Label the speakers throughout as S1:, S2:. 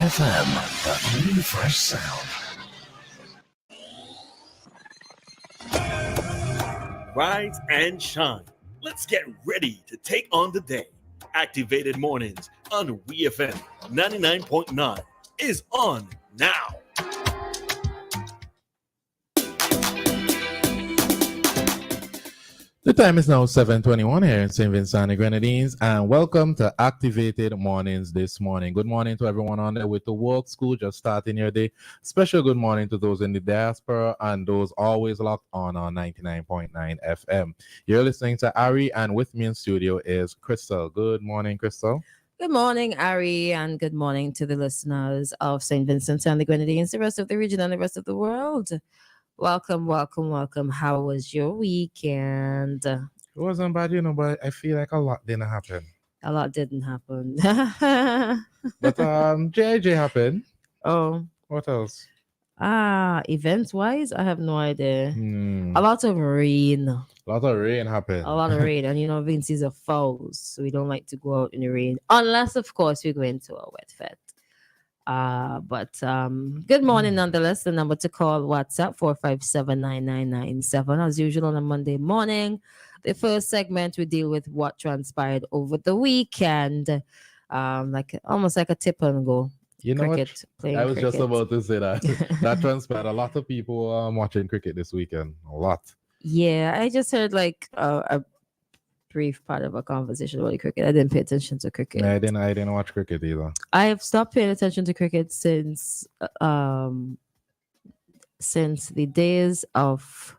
S1: FM, the new fresh sound.
S2: Rise and shine. Let's get ready to take on the day. Activated Mornings on WEFM 99.9 is on now.
S3: The time is now 7:21 here in St. Vincent and the Grenadines, and welcome to Activated Mornings this morning. Good morning to everyone on there with the work school just starting your day. Special good morning to those in the diaspora and those always locked on 99.9 FM. You're listening to Ari, and with me in studio is Christal. Good morning, Christal.
S4: Good morning, Ari, and good morning to the listeners of St. Vincent and the Grenadines, the rest of the region and the rest of the world. Welcome, welcome, welcome. How was your weekend?
S3: It wasn't bad, but I feel like a lot didn't happen.
S4: A lot didn't happen.
S3: But JJ happened.
S4: Oh.
S3: What else?
S4: Events-wise, I have no idea. A lot of rain.
S3: A lot of rain happened.
S4: A lot of rain. And Vince is a fouls, so we don't like to go out in the rain. Unless, of course, we're going to a wet fete. But good morning nonetheless. The number to call WhatsApp 457-9997 as usual on a Monday morning. The first segment we deal with what transpired over the weekend, almost like a tip and go.
S3: You know
S4: cricket,
S3: what? I was just about to say that. That transpired. A lot of people watching cricket this weekend. A lot.
S4: Yeah, I just heard a brief part of a conversation about cricket. I didn't pay attention to cricket.
S3: I didn't watch cricket either.
S4: I have stopped paying attention to cricket since the days of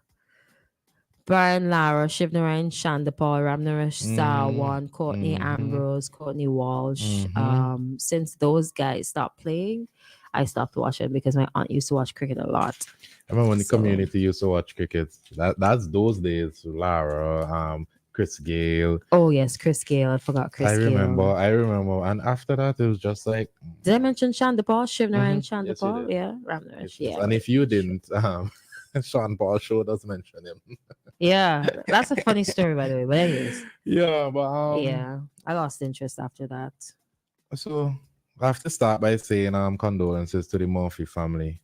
S4: Brian Lara, Shivnarayan Chandapal, Ramnaresh Sawan, Courtney Ambrose, Courtney Walsh. Since those guys stopped playing, I stopped watching because my aunt used to watch cricket a lot.
S3: I remember when the community used to watch cricket. That's those days. Lara, Chris Gale.
S4: Oh yes, Chris Gale. I forgot Chris Gale.
S3: I remember. And after that, it was just like.
S4: Did I mention Chandapal? Shivnarayan Chandapal? Yes, yeah, Ramnaresh. Yeah.
S3: And if you didn't, Sean Paul show does mention him.
S4: Yeah, that's a funny story, by the way. But anyways.
S3: Yeah, but
S4: yeah, I lost interest after that.
S3: So I have to start by saying condolences to the Murphy family.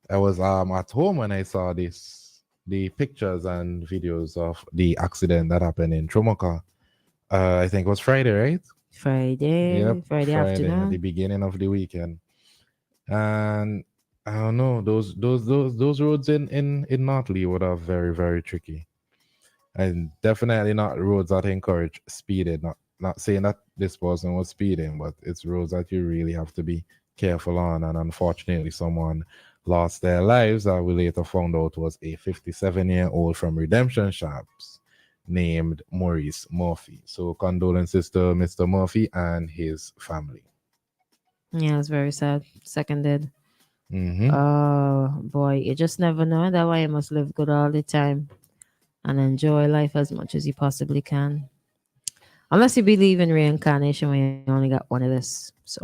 S3: I was at home when I saw the pictures and videos of the accident that happened in Tromoka. I think it was Friday, right?
S4: Friday afternoon.
S3: At the beginning of the weekend. And I don't know, those roads in North Leeward are very, very tricky. And definitely not roads that encourage speeding. Not saying that this person was speeding, but it's roads that you really have to be careful on. And unfortunately, someone lost their lives. We later found out was a 57-year-old from Redemption Shops named Maurice Murphy. So condolences to Mr. Murphy and his family.
S4: Yeah, it's very sad. Seconded. Oh boy, you just never know. That's why you must live good all the time and enjoy life as much as you possibly can. Unless you believe in reincarnation when you only got one of this. So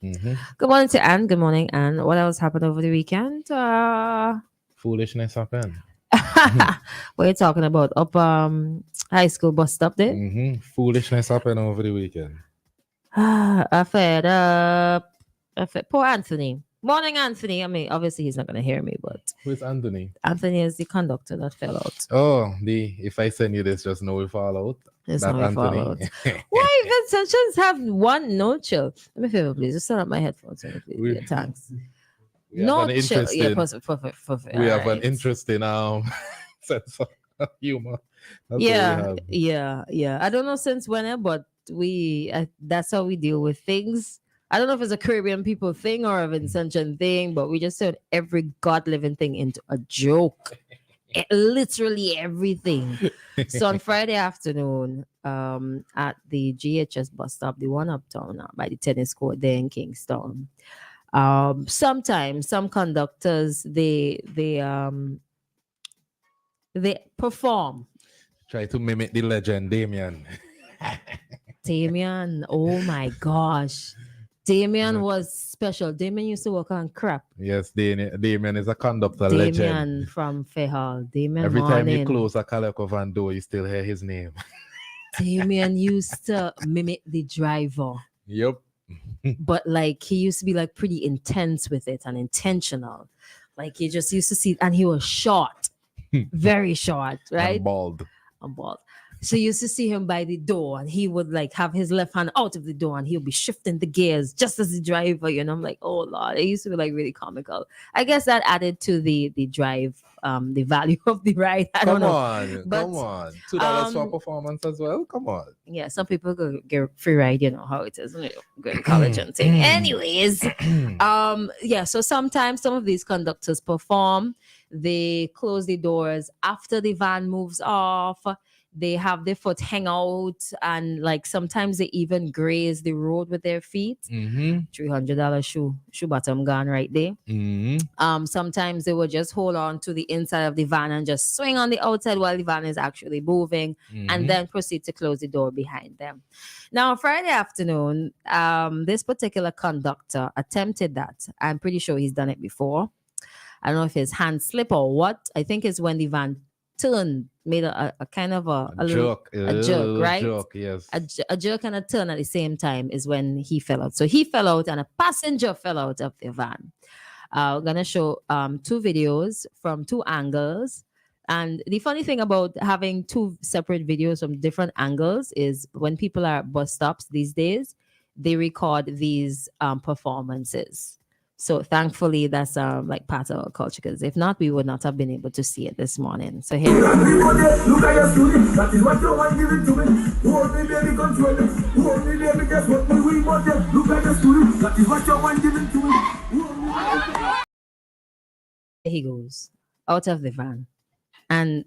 S4: good morning to Anne. Good morning, Anne. What else happened over the weekend?
S3: Foolishness happened.
S4: What are you talking about? Up high school bus stop there?
S3: Foolishness happened over the weekend.
S4: I fed up. Poor Anthony. Morning, Anthony. I mean, obviously he's not going to hear me, but...
S3: Who's Anthony?
S4: Anthony is the conductor that fell out.
S3: Oh, if I send you this, just know we fall out.
S4: Just know we fall out. Why Vincentians have one no chill? Let me favor, please. Just set up my headphones. Please. Yeah, thanks. No chill. Yeah, perfect.
S3: We have an interesting sense of humor.
S4: Yeah. I don't know since when, but that's how we deal with things. I don't know if it's a Caribbean people thing or a Vincentian thing, but we just turned every god-living thing into a joke. Literally everything. So on Friday afternoon, at the GHS bus stop, the one uptown by the tennis court there in Kingston, sometimes some conductors they perform.
S3: Try to mimic the legend, Damien.
S4: Damien, oh my gosh. Damien was special. Damien used to work on crap.
S3: Yes, Damien is a conductor
S4: legend.
S3: Damien
S4: from Fehal. Damien
S3: Every time you close a Calico van door, you still hear his name.
S4: Damien used to mimic the driver.
S3: Yep.
S4: but like he used to be like pretty intense with it and intentional. Like you just used to see, and he was short, very short, right?
S3: And bald.
S4: And bald. So you used to see him by the door, and he would like have his left hand out of the door, and he'll be shifting the gears just as the driver. I'm like, oh Lord, it used to be like really comical. I guess that added to the drive, the value of the ride. I don't know.
S3: Come on. $2 for performance as well. Come on.
S4: Yeah, some people go get free ride. You know how it is. Go to college and thing. Anyways, yeah. So sometimes some of these conductors perform. They close the doors after the van moves off. They have their foot hang out, and like sometimes they even graze the road with their feet. $300 shoe bottom gone right there. Sometimes they will just hold on to the inside of the van and just swing on the outside while the van is actually moving, and then proceed to close the door behind them. Now, Friday afternoon, this particular conductor attempted that. I'm pretty sure he's done it before. I don't know if his hand slipped or what. I think it's when the van turned, made a kind of a jerk, right?
S3: Jerk, yes.
S4: A jerk and a turn at the same time is when he fell out. So he fell out, and a passenger fell out of the van. We're gonna show 2 videos from 2 angles. And the funny thing about having 2 separate videos from different angles is when people are at bus stops these days, they record these performances. So thankfully, that's like part of our culture, because if not, we would not have been able to see it this morning. So here.
S5: Look at your student. That is what you want giving to me. Who only baby control them? Who only baby guess what we want them? Look at your student. That is what you want giving to me.
S4: There he goes out of the van, and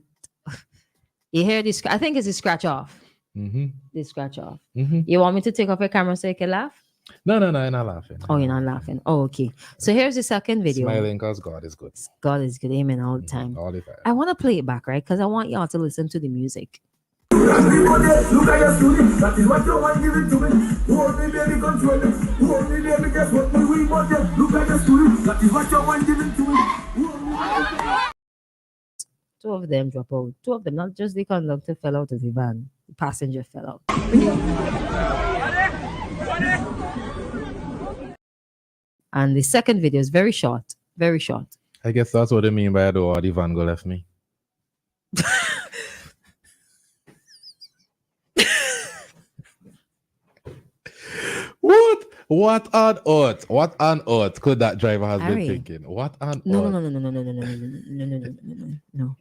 S4: you hear this. I think it's a scratch off. The scratch off. You want me to take off your camera so you can laugh?
S3: No, you're not laughing.
S4: Oh, you're not laughing. Oh, okay. So here's the second video.
S3: Smiling because God is good.
S4: God is good. Amen. All the time.
S3: All the time.
S4: I want to play it back, right? Because I want y'all to listen to the music.
S5: Look at your student. That is what you want giving to me. Who only baby control them? Who only baby guess what we want them? Look at your student. That is what you want giving to me.
S4: 2 of them drop out. 2 of them, not just the conductor fell out of the van. The passenger fell out. And the second video is very short. Very short.
S3: I guess that's what they mean by the van go left me. What on earth? What on earth could that driver has been thinking? What on earth?
S4: No.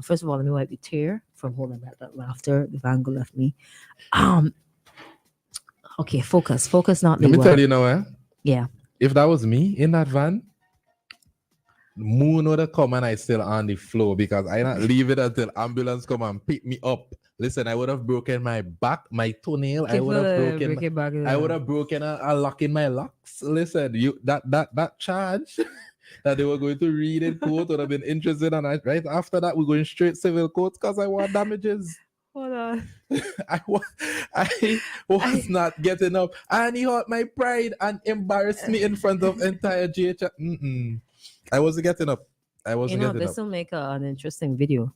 S4: First of all, let me wipe the tear from holding back that laughter. The van go left me. Okay, focus. Not
S3: Let me tell you now,
S4: Yeah.
S3: If that was me in that van, moon would have come and I still on the floor, because I not leave it until ambulance come and pick me up. Listen, I would have broken my back, my toenail. I would have broken a lock in my locks. Listen, that charge that they were going to read in court would have been interested, and right after that we're going straight civil court because I want damages.
S4: Hold on.
S3: I was not getting up, and he hurt my pride and embarrassed me in front of entire GH. I wasn't getting up.
S4: This will make an interesting video.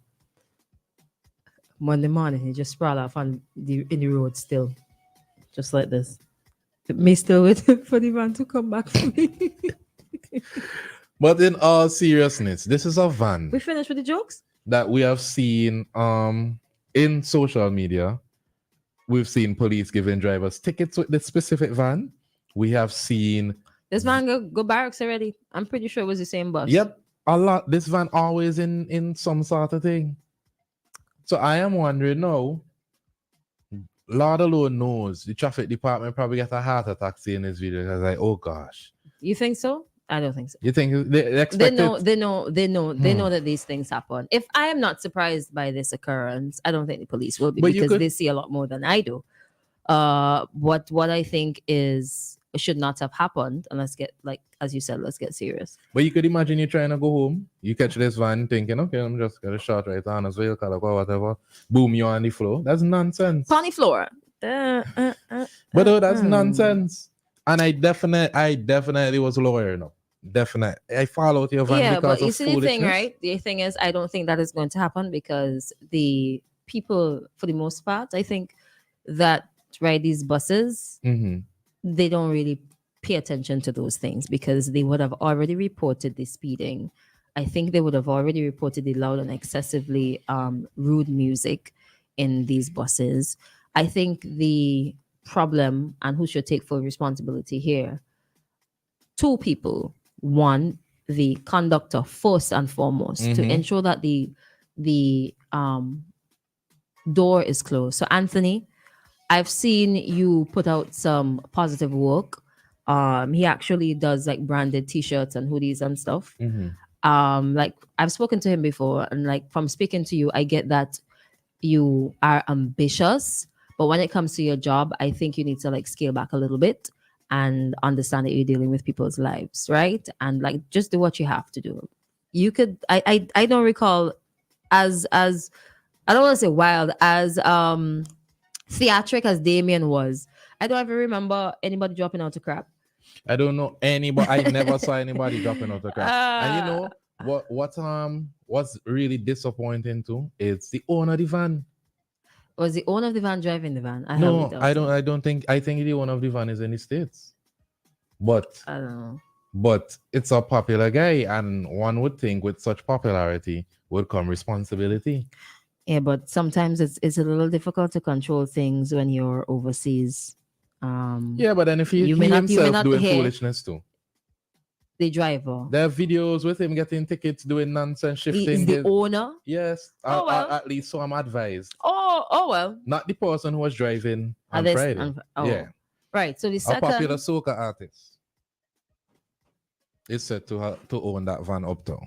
S4: Monday morning, he just sprawl off in the road still, just like this. Me still waiting for the van to come back for me.
S3: But in all seriousness, this is a van.
S4: We finished with the jokes
S3: that we have seen in social media. We've seen police giving drivers tickets with this specific van. We have seen
S4: this van go barracks already. I'm pretty sure it was the same bus.
S3: Yep, a lot. This van always in some sort of thing. So I am wondering now, Lord alone knows the traffic department probably got a heart attack seeing this video. I was like, oh gosh.
S4: You think so? I don't think so.
S3: You think they expect
S4: They know that these things happen. If I am not surprised by this occurrence, I don't think the police will be, because they see a lot more than I do. What I think is it should not have happened. And let's get, like, as you said, let's get serious.
S3: But you could imagine you're trying to go home. You catch this van thinking, okay, I'm just going to short right on as well, or whatever. Boom, you're on the floor. That's nonsense.
S4: On the floor.
S3: But that's nonsense. And I definitely was lawyer now. Definitely. I followed your van because
S4: but you
S3: of
S4: see the thing, right? The thing is, I don't think that is going to happen, because the people, for the most part, I think that ride these buses, they don't really pay attention to those things because they would have already reported the speeding. I think they would have already reported the loud and excessively rude music in these buses. I think the problem, and who should take full responsibility here, two people. One, the conductor first and foremost, to ensure that the door is closed. So Anthony, I've seen you put out some positive work. He actually does like branded t-shirts and hoodies and stuff. Like I've spoken to him before, and like from speaking to you, I get that you are ambitious, but when it comes to your job, I think you need to like scale back a little bit and understand that you're dealing with people's lives, right? And like just do what you have to do. You could I don't recall as I don't want to say wild, as theatric as Damien was. I don't ever remember anybody dropping out of crap.
S3: I don't know anybody. I never saw anybody dropping out of crap. And you know what's really disappointing too is the owner of the van.
S4: Was the owner of the van driving the van?
S3: I don't think. I think the owner of the van is in the States, but
S4: I don't know.
S3: But it's a popular guy, and one would think with such popularity would come responsibility.
S4: Yeah, but sometimes it's a little difficult to control things when you're overseas.
S3: Yeah, but then if he
S4: may
S3: himself
S4: not
S3: doing
S4: hear
S3: foolishness too.
S4: The driver.
S3: There are videos with him getting tickets, doing nonsense, shifting.
S4: Is the owner?
S3: Yes.
S4: Oh, well.
S3: At least so I'm advised.
S4: Oh well.
S3: Not the person who was driving on Friday. Yeah.
S4: Right. So the second,
S3: a popular soca artist is said to own that van uptown.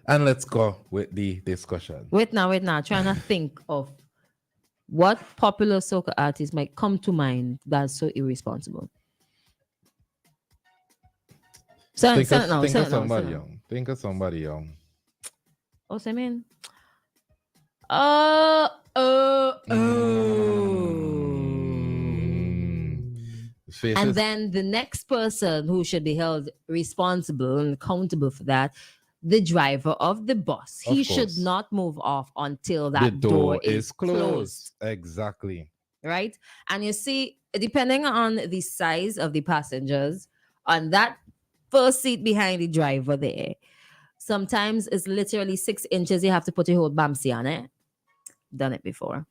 S3: And let's go with the discussion.
S4: Wait now. Trying to think of what popular soca artist might come to mind that's so irresponsible.
S3: Think of somebody young. Think of somebody young.
S4: Oh, I mean. And then the next person who should be held responsible and accountable for that, the driver of the bus. He should not move off until that
S3: the door
S4: is closed.
S3: Exactly.
S4: Right? And you see, depending on the size of the passengers, on that first seat behind the driver there, sometimes it's literally 6 inches. You have to put your whole bamsi on it. Done it before.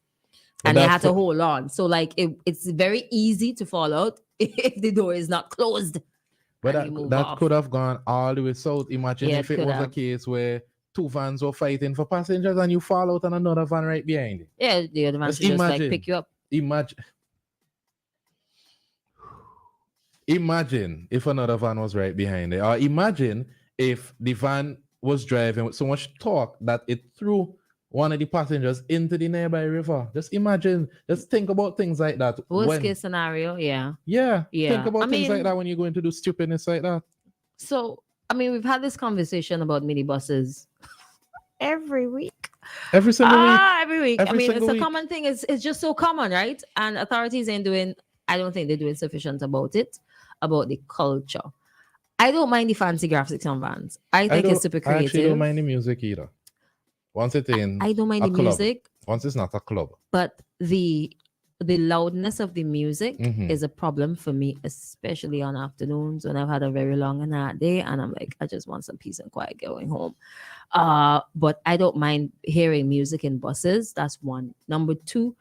S4: And you have to hold on. So like it's very easy to fall out if the door is not closed.
S3: But that could have gone all the way south. Imagine if it was a case where two vans were fighting for passengers and you fall out and another van right behind it.
S4: Yeah, the other van should just like pick you up.
S3: Imagine if another van was right behind it. Or imagine if the van was driving with so much torque that it threw one of the passengers into the nearby river. Just imagine, just think about things like that.
S4: Worst case scenario, yeah.
S3: Think about things like that when you're going to do stupidness like that.
S4: So, I mean, we've had this conversation about minibuses every week.
S3: Every single week.
S4: Every week. I mean, it's a common thing. It's just so common, right? And authorities I don't think they're doing sufficient about it, about the culture. I don't mind the fancy graphics on vans. I think it's super creative.
S3: I actually don't mind the music either. Once it's in
S4: I don't mind the music.
S3: Once it's not a club.
S4: But the loudness of the music is a problem for me, especially on afternoons when I've had a very long and hard day and I'm like, I just want some peace and quiet going home. But I don't mind hearing music in buses. That's one. Number two,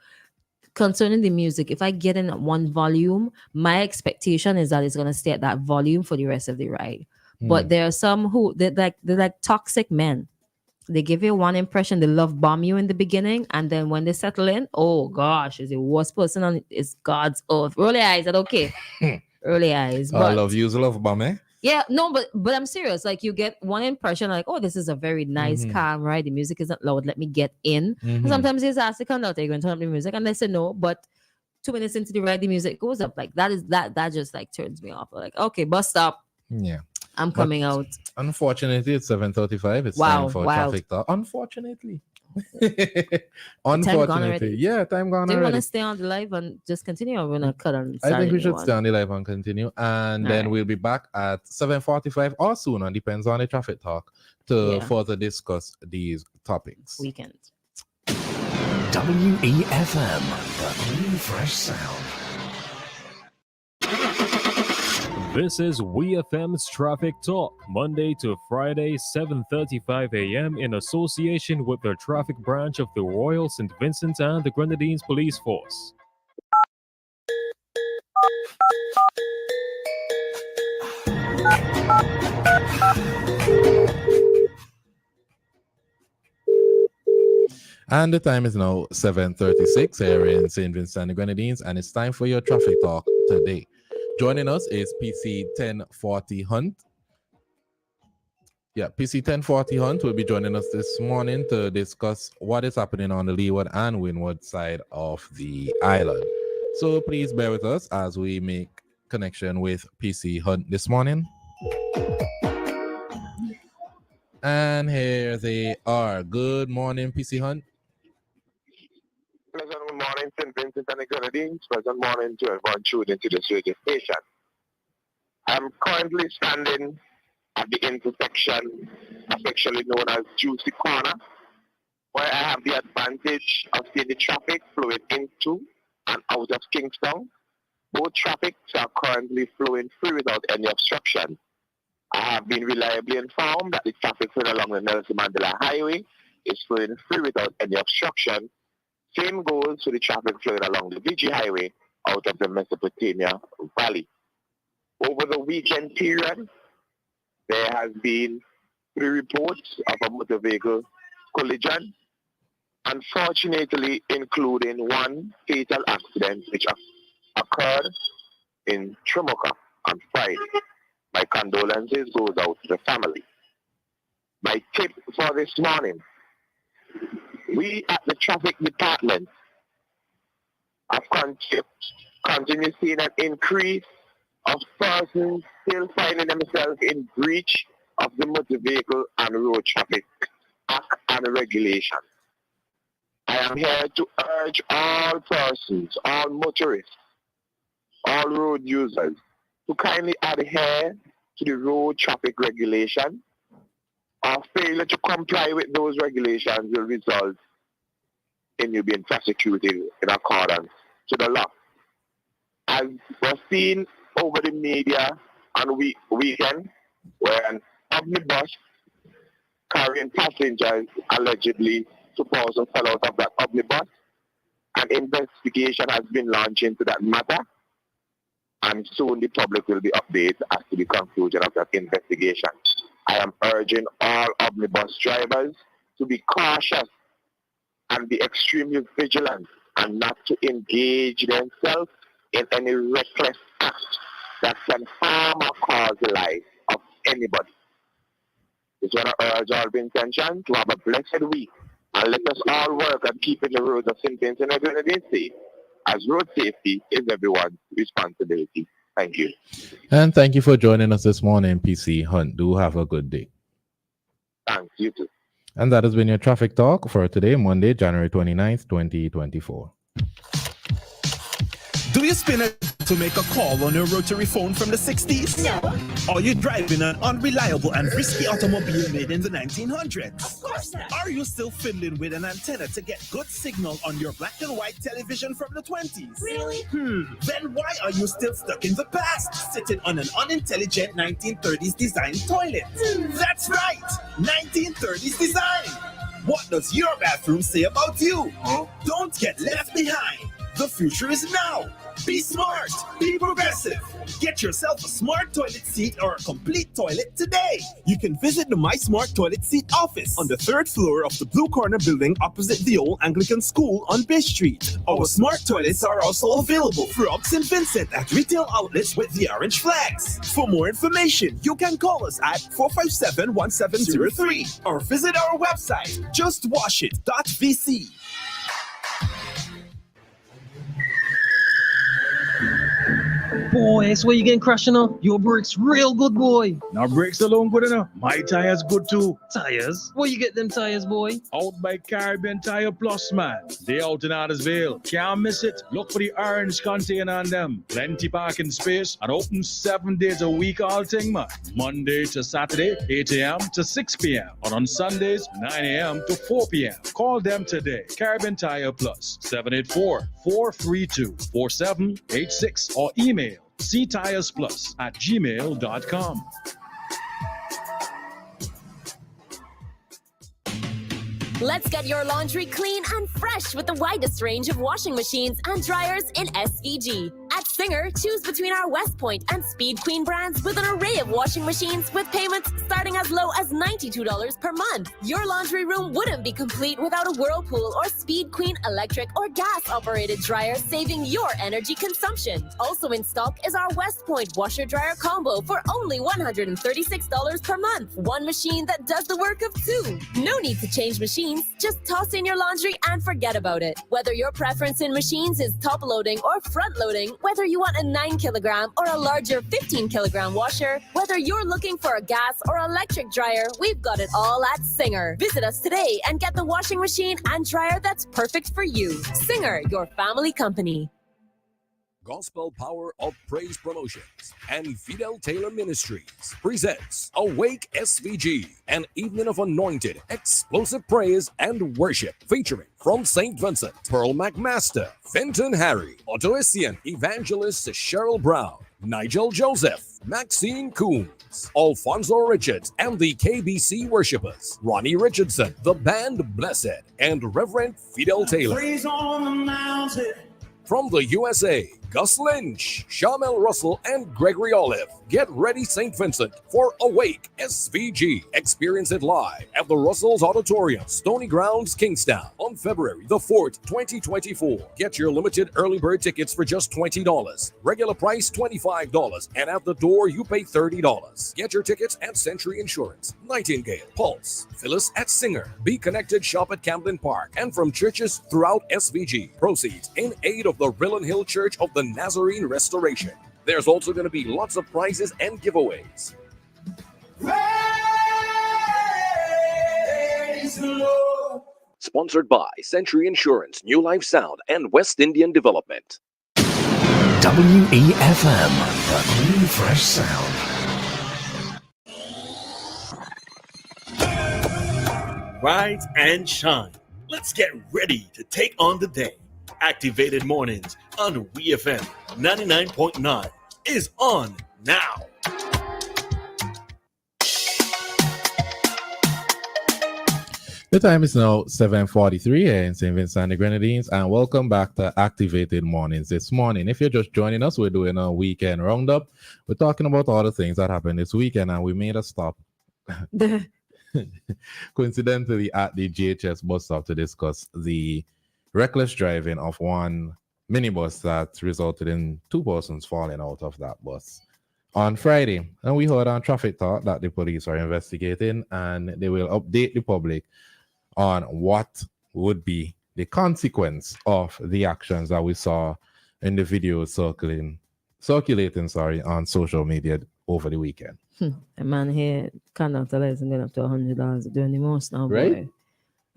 S4: concerning the music, if I get in at one volume, my expectation is that it's going to stay at that volume for the rest of the ride. But there are some who they're like toxic men. They give you one impression, they love bomb you in the beginning, and then when they settle in, oh gosh, is the worst person on is God's earth. Roll your eyes, okay? Roll your eyes. But,
S3: I love you, love bomb, eh?
S4: Yeah, no, but I'm serious. Like you get one impression, like, oh, this is a very nice, calm ride. The music isn't loud. Let me get in. Sometimes you just ask the conductor, you're going to turn up the music, and they say no, but 2 minutes into the ride, the music goes up. Like that just like turns me off. Like, okay, bus stop.
S3: Yeah.
S4: I'm coming out.
S3: Unfortunately, it's 7:35. It's time for traffic talk. Unfortunately. Unfortunately. Yeah, time gone already.
S4: Do you want to stay on the live and just continue, or we're going to cut on
S3: I think we should stay on the live and continue. And then we'll be back at 7:45 or sooner, depends on the traffic talk, to further discuss these topics.
S4: Weekend.
S1: WEFM, the new fresh sound.
S6: This is WEFM'S Traffic Talk, Monday to Friday, 7:35 a.m. in association with the traffic branch of the Royal St. Vincent and the Grenadines Police Force.
S3: And the time is now 7:36 here in St. Vincent and the Grenadines, and it's time for your traffic talk today. Joining us is PC 1040 Hunt. Yeah, PC 1040 Hunt will be joining us this morning to discuss what is happening on the leeward and windward side of the island. So please bear with us as we make connection with PC Hunt this morning. And here they are. Good morning, PC Hunt.
S7: Pleasant morning, St. Vincent and the Grenadines. Pleasant morning to everyone tuned into this radio station. I'm currently standing at the intersection, affectionately known as Juicy Corner, where I have the advantage of seeing the traffic flowing into and out of Kingstown. Both traffics are currently flowing free without any obstruction. I have been reliably informed that the traffic flowing along the Nelson Mandela Highway is flowing free without any obstruction. Same goes for the traffic flowing along the VG Highway out of the Mesopotamia Valley. Over the weekend period, there has been 3 reports of a motor vehicle collision, unfortunately including 1 fatal accident which occurred in Tremoka on Friday. My condolences goes out to the family. My tip for this morning: we at the traffic department have continued seeing an increase of persons still finding themselves in breach of the Motor Vehicle and Road Traffic Act and regulations. I am here to urge all persons, all motorists, all road users to kindly adhere to the road traffic regulation. Our failure to comply with those regulations will result in you being prosecuted in accordance to the law. As was seen over the media on weekend, where an omnibus carrying passengers allegedly supposed fell out of that omnibus, an investigation has been launched into that matter, and soon the public will be updated as to the conclusion of that investigation. I am urging all omnibus drivers to be cautious and be extremely vigilant and not to engage themselves in any reckless act that can harm or cause the life of anybody. Just want to urge all Vincentians to have a blessed week and let us all work at keeping the roads of St. Vincent and Grenadines safe, as road safety is everyone's responsibility. Thank you.
S3: And thank you for joining us this morning, PC Hunt. Do have a good day.
S7: Thanks, you too.
S3: And that has been your traffic talk for today, Monday, January 29th, 2024.
S8: Do you spin it to make a call on your rotary phone from the 60s? No. Are you driving an unreliable and risky automobile made in the 1900s? Of course not. Are you still fiddling with an antenna to get good signal on your black and white television from the 20s? Really? Then why are you still stuck in the past, sitting on an unintelligent 1930s design toilet? That's right, 1930s design. What does your bathroom say about you? Don't get left behind. The future is now. Be smart. Be progressive. Get yourself a smart toilet seat or a complete toilet today. You can visit the My Smart Toilet Seat office on the 3rd floor of the Blue Corner building opposite the old Anglican School on Bay Street. Our smart toilets are also available throughout St. Vincent at retail outlets with the orange flags. For more information, you can call us at 457-1703 or visit our website, justwashit.vc.
S9: Boy, so where you getting crushed now? Your brakes real good, boy.
S10: Now brakes alone good enough. My tires good too.
S9: Tires? Where you get them tires, boy?
S10: Out by Caribbean Tire Plus, man. They out in Addersville. Can't miss it. Look for the orange container on them. Plenty parking space and open 7 days a week all thing, man. Monday to Saturday, 8 a.m. to 6 p.m. And on Sundays, 9 a.m. to 4 p.m. Call them today. Caribbean Tire Plus, 784-432-4786 or email ctiresplus@gmail.com.
S11: Let's get your laundry clean and fresh with the widest range of washing machines and dryers in SVG. At Singer, choose between our West Point and Speed Queen brands with an array of washing machines with payments starting as low as $92 per month. Your laundry room wouldn't be complete without a Whirlpool or Speed Queen electric or gas-operated dryer, saving your energy consumption. Also in stock is our West Point washer-dryer combo for only $136 per month. One machine that does the work of two. No need to change machines, just toss in your laundry and forget about it. Whether your preference in machines is top-loading or front-loading, whether you want a 9 kilogram or a larger 15 kilogram washer, whether you're looking for a gas or electric dryer, we've got it all at Singer. Visit us today and get the washing machine and dryer that's perfect for you. Singer, your family company.
S12: Gospel Power of Praise Promotions and Fidel Taylor Ministries presents Awake SVG, an evening of anointed, explosive praise and worship featuring from St. Vincent, Pearl McMaster, Fenton Harry, Otoesian Evangelist Cheryl Brown, Nigel Joseph, Maxine Coombs, Alfonso Richards, and the KBC Worshippers, Ronnie Richardson, the band Blessed, and Reverend Fidel Taylor.
S5: Praise on the mountain.
S12: From the USA, Gus Lynch, Shamel Russell, and Gregory Olive. Get ready, St. Vincent, for Awake SVG. Experience it live at the Russell's Auditorium, Stony Grounds, Kingstown, on February the 4th, 2024. Get your limited early bird tickets for just $20. Regular price $25, and at the door you pay $30. Get your tickets at Century Insurance, Nightingale, Pulse, Phyllis at Singer, Be Connected Shop at Camden Park, and from churches throughout SVG. Proceeds in aid of the Rillen Hill Church of the Nazarene Restoration. There's also going to be lots of prizes and giveaways.
S5: Praise the Lord.
S12: Sponsored by Century Insurance, New Life Sound, and West Indian Development.
S1: WEFM, the new fresh sound.
S2: Rise and shine. Let's get ready to take on the day. Activated Mornings on WEFM 99.9 is on now.
S3: The time is now 7:43 here in St. Vincent and the Grenadines, and welcome back to Activated Mornings this morning. If you're just joining us, we're doing a weekend roundup. We're talking about all the things that happened this weekend, and we made a stop coincidentally at the GHS bus stop to discuss the reckless driving of one minibus that resulted in two persons falling out of that bus on Friday. And we heard on Traffic Talk that the police are investigating and they will update the public on what would be the consequence of the actions that we saw in the video circulating on social media over the weekend.
S4: A man here conductor isn't going up to $100 doing the most now, boy.
S3: Right?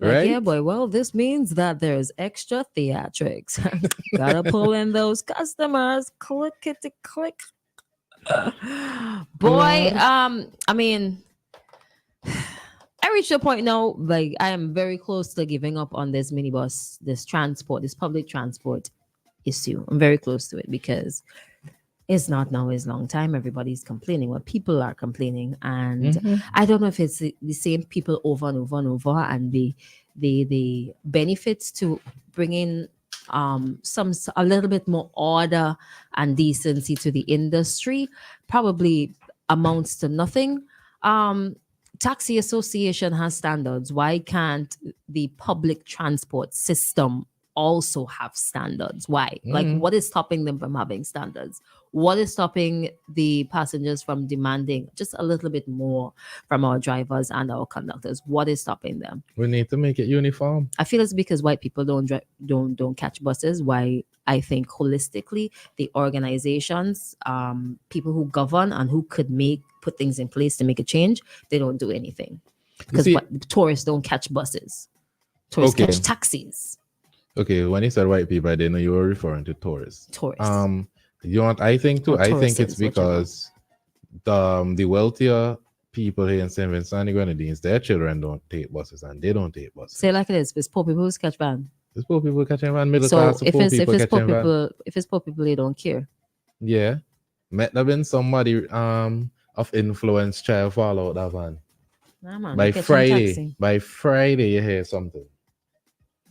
S4: Like,
S3: Right?
S4: yeah, boy. Well, this means that there's extra theatrics. Gotta pull in those customers. Click it to click. Boy, I mean, I reached a point now, like I am very close to giving up on this minibus, this public transport issue. I'm very close to it because it's not now, it's long time. Everybody's complaining. Well, people are complaining. And I don't know if it's the same people over and over and over, and the benefits to bring in a little bit more order and decency to the industry probably amounts to nothing. Taxi Association has standards. Why can't the public transport system also have standards? Why? Like, what is stopping them from having standards? What is stopping the passengers from demanding just a little bit more from our drivers and our conductors? What is stopping them?
S3: We need to make it uniform.
S4: I feel it's because white people don't catch buses. Why I think holistically, the organizations, people who govern and who could put things in place to make a change, they don't do anything. Because tourists don't catch buses. Tourists catch taxis.
S3: Okay, when you said white people, I didn't know you were referring to tourists. You know what I think too? I think it's because the wealthier people here in St. Vincent and the Grenadines, their children don't take buses and they don't take buses.
S4: Say like it is, it's poor people who catch van.
S3: It's poor people catching van, middle class,
S4: if
S3: poor
S4: it's
S3: people
S4: poor
S3: catching van.
S4: people, if it's poor people, they don't care.
S3: Yeah. Might have been somebody of influence child fall out that van.
S4: Nah, man,
S3: by Friday you hear something.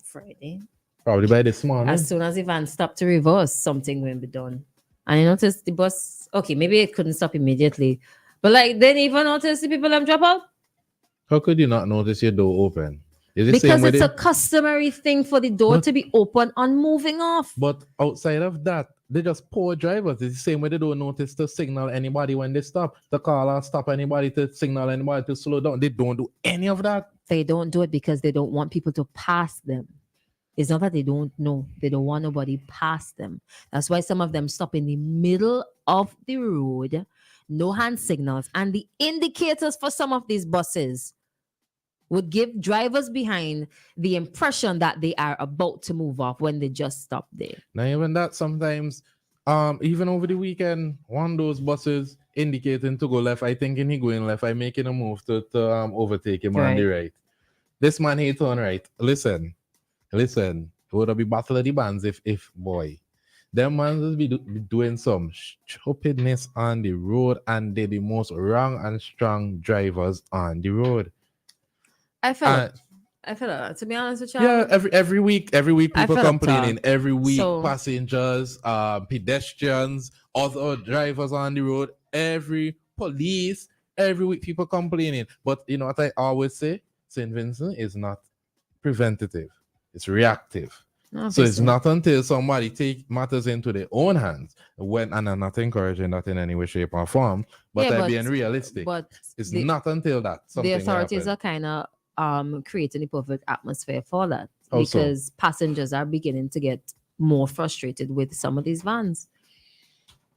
S4: Friday?
S3: Probably by this morning.
S4: As soon as the van stopped to reverse, something will be done. And you notice the bus, okay, maybe it couldn't stop immediately. But like, they didn't even notice the people drop out?
S3: How could you not notice your door open?
S4: Because it's a customary thing for the door to be open and moving off.
S3: But outside of that, they just poor drivers. It's the same way they don't notice to signal anybody when they stop. The call or stop anybody to signal anybody to slow down. They don't do any of that.
S4: They don't do it because they don't want people to pass them. It's not that they don't know. They don't want nobody past them. That's why some of them stop in the middle of the road, no hand signals, and the indicators for some of these buses would give drivers behind the impression that they are about to move off when they just stop there.
S3: Now, even that, sometimes, even over the weekend, one of those buses indicating to go left, I thinking he going left, I making a move to overtake him on the right. This man, he turn right. Listen, it would be battle of the bands if boy, them man will be doing some stupidness on the road, and they're the most wrong and strong drivers on the road.
S4: I felt it. To be honest with you,
S3: yeah, every week people complaining. Every week, passengers, pedestrians, other drivers on the road, every police, every week people complaining. But you know what I always say? St. Vincent is not preventative; it's reactive.
S4: Obviously.
S3: So it's not until somebody take matters into their own hands and I'm not encouraging that in any way, shape, or form. But I'm being realistic. But it's not until that
S4: the authorities are kind of creating the perfect atmosphere for that.
S3: Also,
S4: because passengers are beginning to get more frustrated with some of these vans.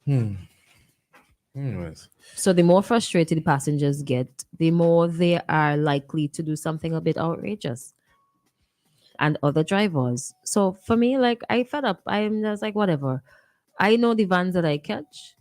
S3: Anyways.
S4: So the more frustrated the passengers get, the more they are likely to do something a bit outrageous. And other drivers. So for me, like, I fed up. I'm just like, whatever. I know the vans that I catch.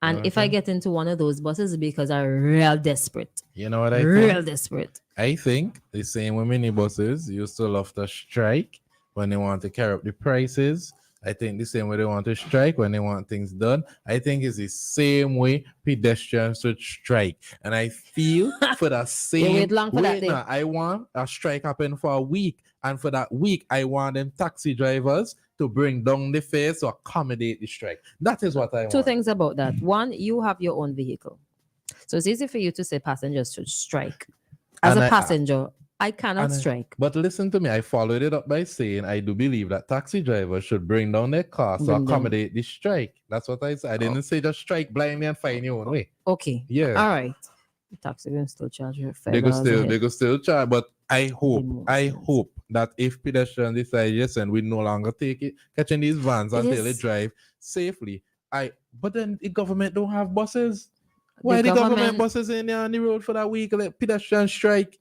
S4: And if I get into one of those buses, it's because I'm real desperate.
S3: You know what I
S4: think? Desperate.
S3: I think the same with minibuses used to love to strike when they want to carry up the prices. I think the same way they want to strike when they want things done. I think it's the same way pedestrians should strike. And I feel for the same I want a strike happen for a week. And for that week, I want them taxi drivers to bring down the fares to accommodate the strike. That is what I want.
S4: Two things about that. One, you have your own vehicle. So it's easy for you to say passengers should strike. As a passenger, I cannot strike.
S3: But listen to me, I followed it up by saying I do believe that taxi drivers should bring down their costs to accommodate the strike. That's what I said. I didn't say just strike blindly and find your own way.
S4: Okay.
S3: Yeah.
S4: All right. The taxi will still charge you.
S3: They go still charge, but I hope that if pedestrians decide, yes, and we no longer catching these vans until they drive safely. But then the government don't have buses. Why the government buses in there on the road for that week? Let pedestrians strike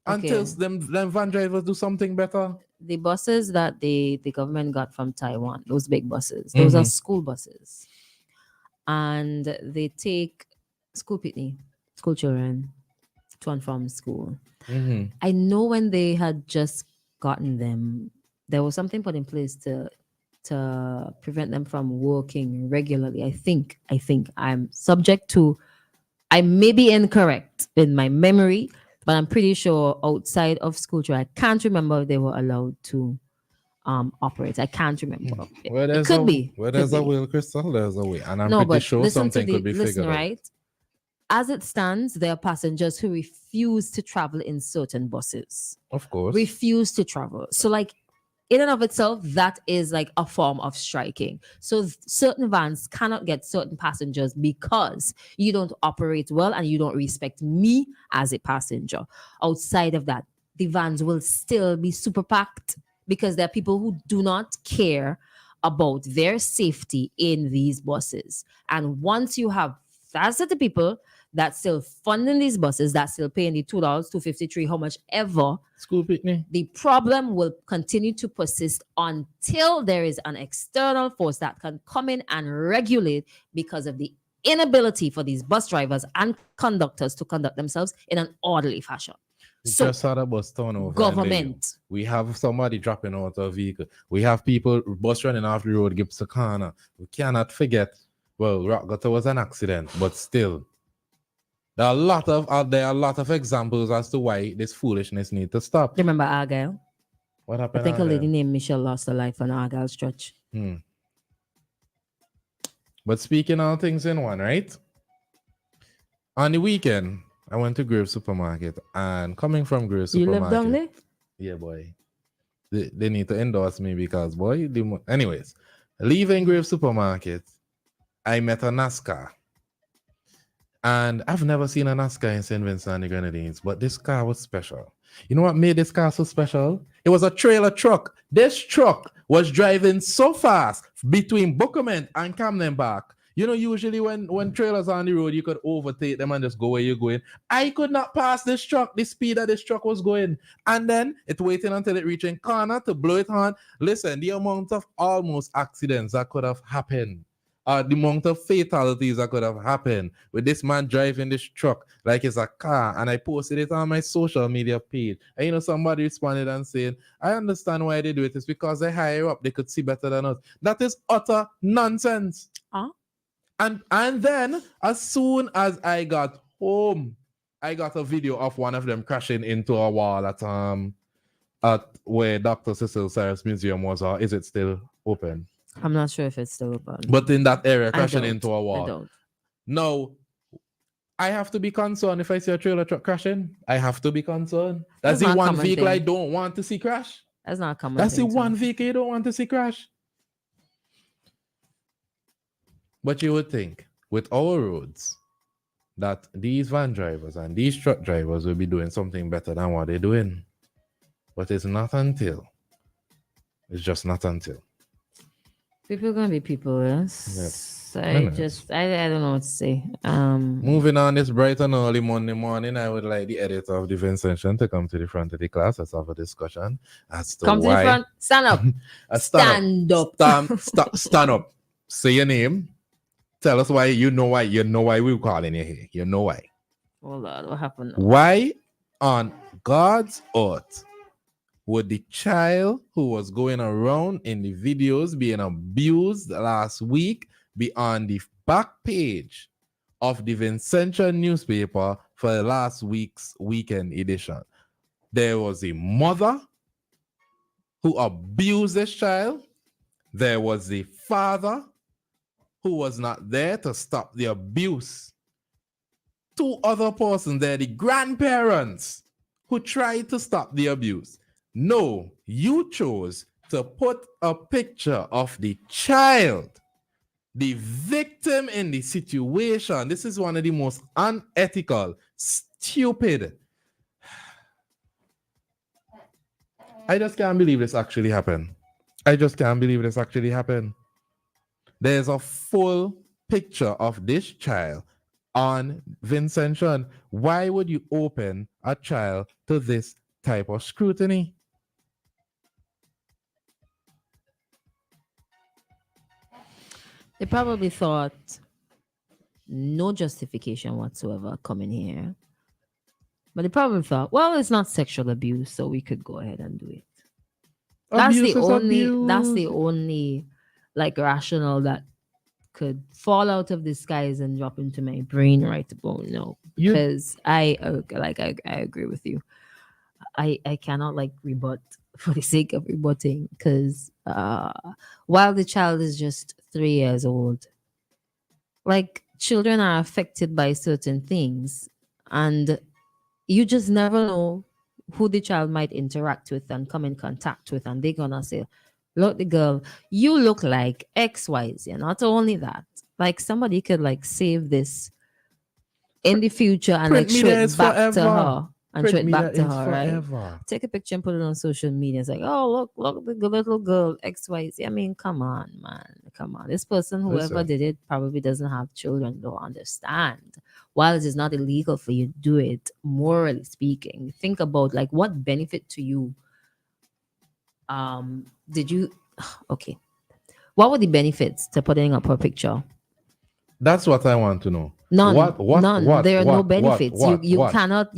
S3: until them van drivers do something better.
S4: The buses that the government got from Taiwan, those big buses, those are school buses. And they take school children to and from school. I know when they had just gotten them, there was something put in place to prevent them from working regularly. I think I'm subject to, I may be incorrect in my memory, but I'm pretty sure outside of school, I can't remember if they were allowed to operate. I can't remember. It could be.
S3: Where there's a will, Christal, there's a way. And I'm pretty sure something could be figured out.
S4: Right? As it stands, there are passengers who refuse to travel in certain buses.
S3: Of course.
S4: Refuse to travel. So like, in and of itself, that is like a form of striking. So certain vans cannot get certain passengers because you don't operate well and you don't respect me as a passenger. Outside of that, the vans will still be super packed because there are people who do not care about their safety in these buses. And once you have that set of people that still funding these buses, that still paying the $2, $2.53, how much ever,
S3: School picnic.
S4: the problem will continue to persist until there is an external force that can come in and regulate, because of the inability for these bus drivers and conductors to conduct themselves in an orderly fashion.
S3: We
S4: So
S3: just had a bus turnover.
S4: government.
S3: We have somebody dropping out of a vehicle. We have people, bus running off the road, Gibbs corner. We cannot forget, well, Rock Gutter was an accident, but still. There are a lot of examples as to why this foolishness needs to stop.
S4: Remember Argyle?
S3: What
S4: I
S3: happened?
S4: think a lady named Michelle lost her life on Argyle stretch.
S3: But speaking all things in one, right? On the weekend, I went to Grave Supermarket, and coming from Grave Supermarket.
S4: You live down there?
S3: Yeah, boy. They need to endorse me because, boy, anyways, leaving Grave Supermarket, I met a NASCAR. And I've never seen a NASCAR in St. Vincent and the Grenadines, but this car was special. You know what made this car so special? It was a trailer truck. This truck was driving so fast between Bookament and Camden Park. You know, usually when trailers are on the road, you could overtake them and just go where you're going. I could not pass this truck, the speed that this truck was going. And then it waiting until it reaching corner to blow it on. Listen, the amount of almost accidents that could have happened. The amount of fatalities that could have happened with this man driving this truck like it's a car. And I posted it on my social media page. And you know, somebody responded and saying, I understand why they do it. It's because they're higher up. They could see better than us. That is utter nonsense. And then as soon as I got home, I got a video of one of them crashing into a wall at where Dr. Cecil Cyrus Museum was. Or is it still open?
S4: I'm not sure if it's still open.
S3: But in that area, crashing into a wall.
S4: I don't.
S3: No, I have to be concerned if I see a trailer truck crashing. I have to be concerned. That's the one vehicle I don't want to see crash.
S4: That's not common.
S3: That's the one vehicle you don't want to see crash. But you would think with our roads that these van drivers and these truck drivers will be doing something better than what they're doing. But it's not until. It's just not until.
S4: People are gonna be people, yes. I don't know what to say.
S3: Moving on this bright and early Monday morning, I would like the editor of the Vincentian to come to the front of the class. Let's have a discussion as to
S4: come
S3: why.
S4: To the front. Stand up. Stand up.
S3: Stand up. Say your name. Tell us why. You know why we're calling you here. You know why.
S4: Oh Lord, what happened?
S3: Why on God's earth would the child who was going around in the videos being abused last week be on the back page of the Vincentian newspaper for last week's weekend edition? There was a mother who abused this child. There was the father who was not there to stop the abuse. Two other persons there, the grandparents who tried to stop the abuse. No, you chose to put a picture of the child, the victim in the situation. This is one of the most unethical, stupid. I just can't believe this actually happened. There's a full picture of this child on Vincentian. Why would you open a child to this type of scrutiny?
S4: They probably thought no justification whatsoever coming here. But they probably thought, well, it's not sexual abuse, so we could go ahead and do it. That's the only like rationale that could fall out of the skies and drop into my brain right about now. Because I agree with you. I cannot like rebut for the sake of rebutting, because while the child is just 3 years old, like children are affected by certain things, and you just never know who the child might interact with and come in contact with, and they're gonna say, look, the girl, you look like XYZ. Not only that, like somebody could like save this in the future and like show it back to her. and show it back to
S3: is
S4: her, right?
S3: forever.
S4: Take a picture and put it on social media. It's like, oh, look, the little girl, XYZ. I mean, come on, man. Come on. This person, whoever
S3: Listen.
S4: did it, probably doesn't have children, don't understand. While it is not illegal for you to do it, morally speaking, think about like what benefit to you did you okay. What were the benefits to putting up her picture?
S3: That's what I want to know.
S4: None. None.
S3: What,
S4: there are no
S3: what,
S4: benefits.
S3: what,
S4: you
S3: what?
S4: cannot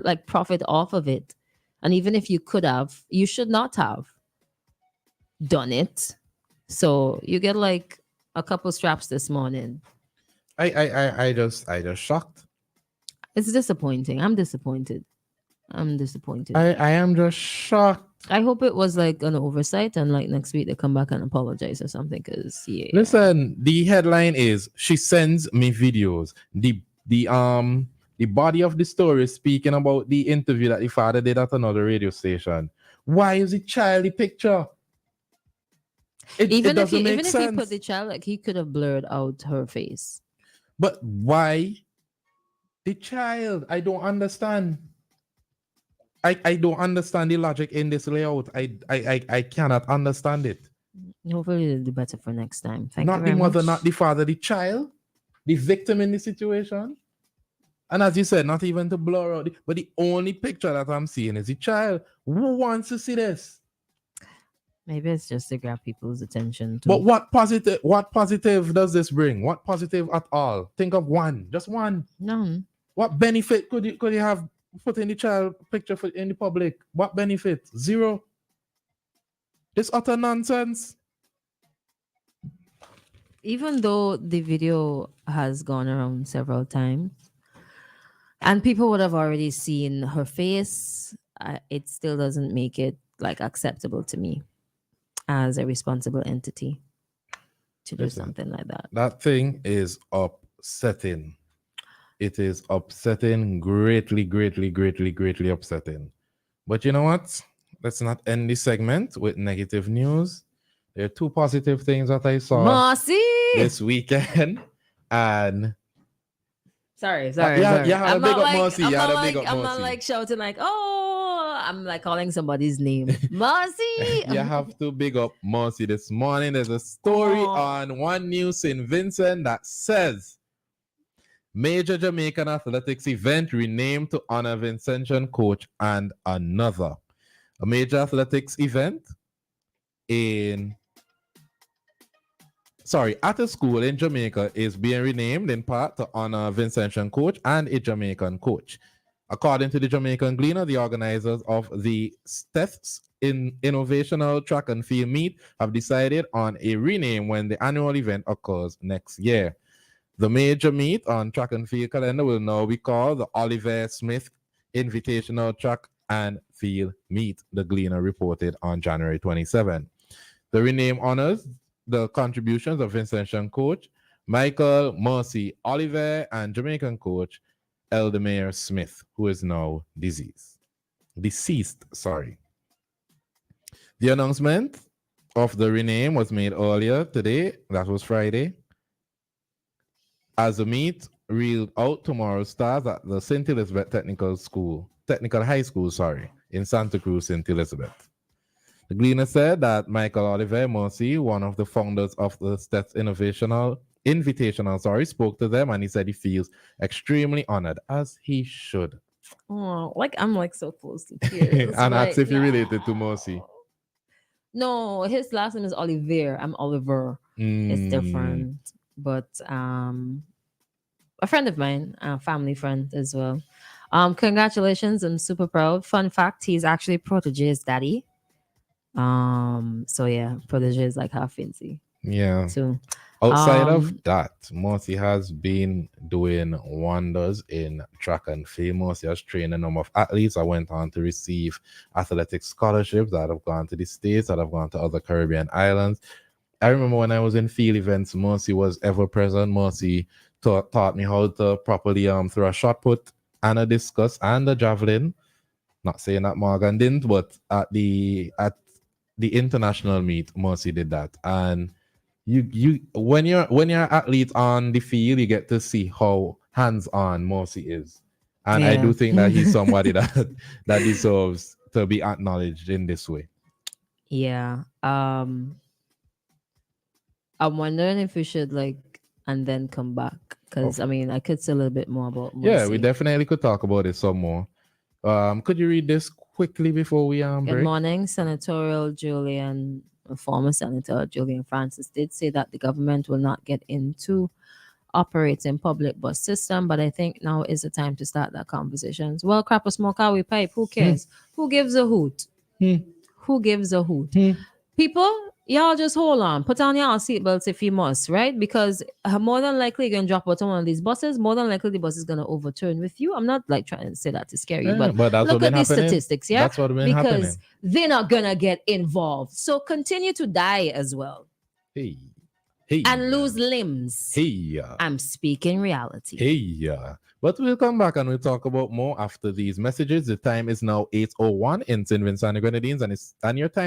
S4: like profit off of it. And even if you could have, you should not have done it. So you get like a couple straps this morning.
S3: I just shocked.
S4: It's disappointing. I'm disappointed. I
S3: am just shocked.
S4: I hope it was like an oversight and like next week they come back and apologize or something. Cause yeah.
S3: Listen, the headline is she sends me videos. The body of the story is speaking about the interview that the father did at another radio station. Why is the child the picture?
S4: Even if he put the child, like he could have blurred out her face.
S3: But why the child? I don't understand. I don't understand the logic in this layout. I cannot understand it.
S4: Hopefully it'll do better for next time. Thank
S3: not
S4: you
S3: the
S4: very
S3: mother,
S4: much.
S3: not the father, the child, the victim in the situation. And as you said, not even to blur out, but the only picture that I'm seeing is the child. Who wants to see this?
S4: Maybe it's just to grab people's attention. Too.
S3: But what positive does this bring? What positive at all? Think of one, just one.
S4: None.
S3: What benefit could you have putting the child picture in the public? What benefit? Zero. This utter nonsense.
S4: Even though the video has gone around several times and people would have already seen her face, it still doesn't make it like acceptable to me as a responsible entity to do something like that.
S3: That thing is upsetting. It is upsetting, greatly upsetting. But you know what? Let's not end this segment with negative news. There are two positive things that I saw this weekend. And
S4: sorry.
S3: You had a big up Marcy.
S4: I'm not like shouting like, oh, I'm like calling somebody's name. Marcy.
S3: You have to big up Marcy this morning. There's a story on One News in Vincent that says major Jamaican athletics event renamed to honor Vincentian coach and another. A major athletics event at a school in Jamaica is being renamed in part to honor Vincentian coach and a Jamaican coach. According to the Jamaican Gleaner, the organizers of the STEF's Innovational Track and Field Meet have decided on a rename when the annual event occurs next year. The major meet on track and field calendar will now be called the Oliver Smith Invitational Track and Field Meet, the Gleaner reported on January 27. The rename honors the contributions of Vincentian coach Michael Mercy Oliver and Jamaican coach Eldemare Smith, who is now deceased. The announcement of the rename was made earlier today. That was Friday. As the meet reeled out, tomorrow starts at the St. Elizabeth Technical High School, in Santa Cruz, St. Elizabeth. The Gleaner said that Michael Oliver Mercy, one of the founders of the STETS Invitational, spoke to them, and he said he feels extremely honored, as he should.
S4: Oh, like I'm like so close to tears.
S3: And
S4: like,
S3: asked if he related to Mercy.
S4: No, his last name is Oliver. I'm Oliver. It's different. But a friend of mine, a family friend as well. Congratulations. I'm super proud. Fun fact, he's actually Protege's daddy. So yeah, Protege is like half fancy.
S3: Yeah.
S4: So
S3: outside of that, Mercy has been doing wonders in track and field. Mercy has trained a number of athletes that went on to receive athletic scholarships that have gone to the States, that have gone to other Caribbean islands. I remember when I was in field events, Mercy was ever present. Mercy taught me how to properly throw a shot put and a discus and a javelin. Not saying that Morgan didn't, but at the international meet, Mercy did that. And you when you're an athlete on the field, you get to see how hands-on Mercy is. And I
S4: Yeah.
S3: do think that he's somebody that deserves to be acknowledged in this way.
S4: Yeah. I'm wondering if we should and then come back, because I mean I could say a little bit more about
S3: Yeah, we
S4: Musi.
S3: definitely could talk about it some more. Could you read this quickly before we
S4: Good
S3: break?
S4: morning, former Senator Julian Francis did say that the government will not get into operating public bus system, but I think now is the time to start that conversations. Well, crap a smoke out we pipe. Who cares? Who gives a hoot? Who gives a hoot? People, y'all just hold on. Put on y'all seatbelts if you must, right? Because more than likely you're gonna drop out on one of these buses. More than likely the bus is gonna overturn with you. I'm not trying to say that to scare you,
S3: Yeah, but that's
S4: look
S3: what
S4: at
S3: been
S4: these
S3: happening.
S4: statistics, yeah?
S3: That's what been
S4: because
S3: happening.
S4: they're not gonna get involved. So continue to die as well.
S3: Hey.
S4: And lose limbs.
S3: Hey.
S4: I'm speaking reality.
S3: Hey. But we'll come back and we'll talk about more after these messages. The time is now 8:01 in St. Vincent and the Grenadines, and your time